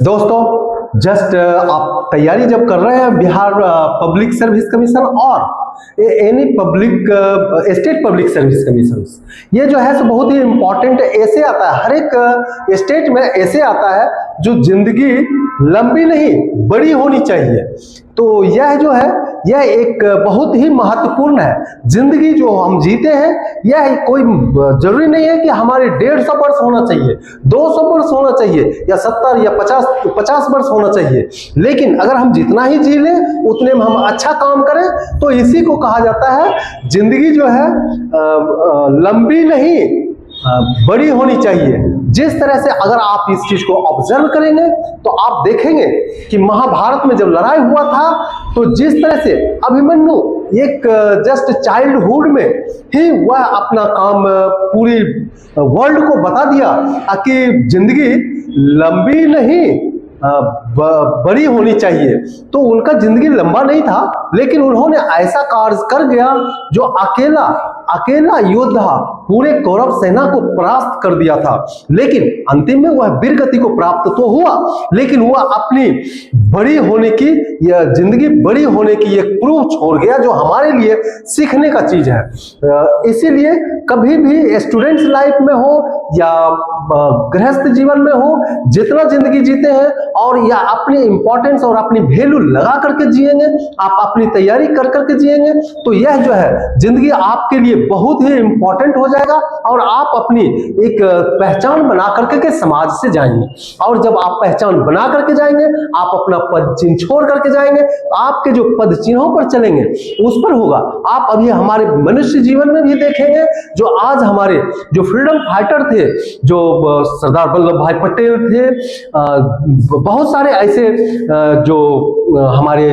दोस्तों जस्ट आप तैयारी जब कर रहे हैं बिहार पब्लिक सर्विस कमीशन और any public state public service commission, ये जो है सो बहुत ही इम्पोर्टेंट ऐसे आता है। हर एक स्टेट में ऐसे आता है जो जिंदगी लंबी नहीं बड़ी होनी चाहिए। तो यह जो है यह एक बहुत ही महत्वपूर्ण है। जिंदगी जो हम जीते हैं यह कोई जरूरी नहीं है कि हमारे 150 वर्ष होना चाहिए, 200 वर्ष होना चाहिए या 70 या 50 वर्ष होना चाहिए। लेकिन अगर हम जितना ही जी लें उतने में हम अच्छा काम करें तो इसी को कहा जाता है जिंदगी जो है लंबी नहीं बड़ी होनी चाहिए। जिस तरह से अगर आप इस चीज को ऑब्जर्व करेंगे तो आप देखेंगे कि महाभारत में जब लड़ाई हुआ था तो जिस तरह से अभिमन्यु एक जस्ट चाइल्डहुड में ही वह अपना काम पूरी वर्ल्ड को बता दिया कि जिंदगी लंबी नहीं बड़ी होनी चाहिए। तो उनका जिंदगी लंबा नहीं था लेकिन उन्होंने ऐसा कार्य कर गया जो अकेला योद्धा पूरे कौरव सेना को परास्त कर दिया था। लेकिन अंतिम में वह वीर गति को प्राप्त तो हुआ लेकिन वह अपनी बड़ी होने की या जिंदगी बड़ी होने की एक प्रूफ छोड़ गया जो हमारे लिए सीखने का चीज है। इसीलिए कभी भी स्टूडेंट्स लाइफ में हो या गृहस्थ जीवन में हो, जितना जिंदगी जीते हैं और या अपनी इंपॉर्टेंस और अपनी वैल्यू लगा करके जिएंगे, आप अपनी तैयारी कर करके जिएंगे तो यह जो है जिंदगी आपके लिए बहुत ही इंपॉर्टेंट हो जाएगा और आप अपनी एक पहचान बना करके के समाज से जाएंगे। और जब आप पहचान बना करके जाएंगे, आप अपना पद चिन्ह छोड़ करके जाएंगे, तो आपके जो पद चिन्हों पर चलेंगे उस पर होगा। आप अभी हमारे मनुष्य जीवन में भी देखेंगे जो आज हमारे जो फ्रीडम फाइटर थे, जो सरदार वल्लभ भाई पटेल थे, बहुत सारे ऐसे जो हमारे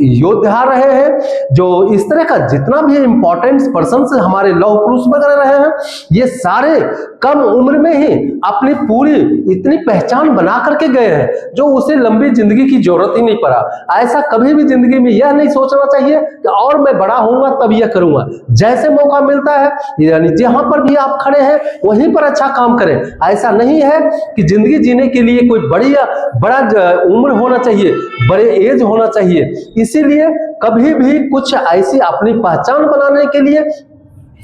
योद्धा रहे हैं, जो इस तरह का जितना भी इंपॉर्टेंट पर्सन हमारे लौह पुरुष वगैरह रहे हैं, ये सारे कम उम्र में ही अपनी पूरी इतनी पहचान बना करके गए हैं जो उसे लंबी जिंदगी की जरूरत ही नहीं पड़ा। ऐसा कभी भी जिंदगी में यह नहीं सोचना चाहिए कि और मैं बड़ा होऊंगा तब यह करूंगा। जैसे मौका मिलता है यानी जहां पर भी आप खड़े हैं वहीं पर अच्छा काम करें। ऐसा नहीं है कि जिंदगी जीने के लिए कोई बड़ा उम्र होना चाहिए, बड़े एज होना चाहिए। इसीलिए कभी भी कुछ ऐसी अपनी पहचान बनाने के लिए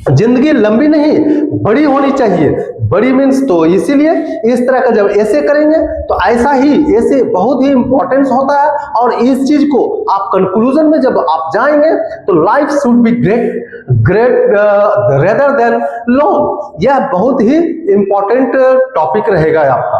जिंदगी लंबी नहीं बड़ी होनी चाहिए। बड़ी मीन्स तो इसीलिए इस तरह का जब ऐसे करेंगे तो ऐसा ही ऐसे बहुत ही इंपॉर्टेंस होता है। और इस चीज को आप कंक्लूजन में जब आप जाएंगे तो life should be great rather than long. यह बहुत ही इंपॉर्टेंट टॉपिक रहेगा आपका।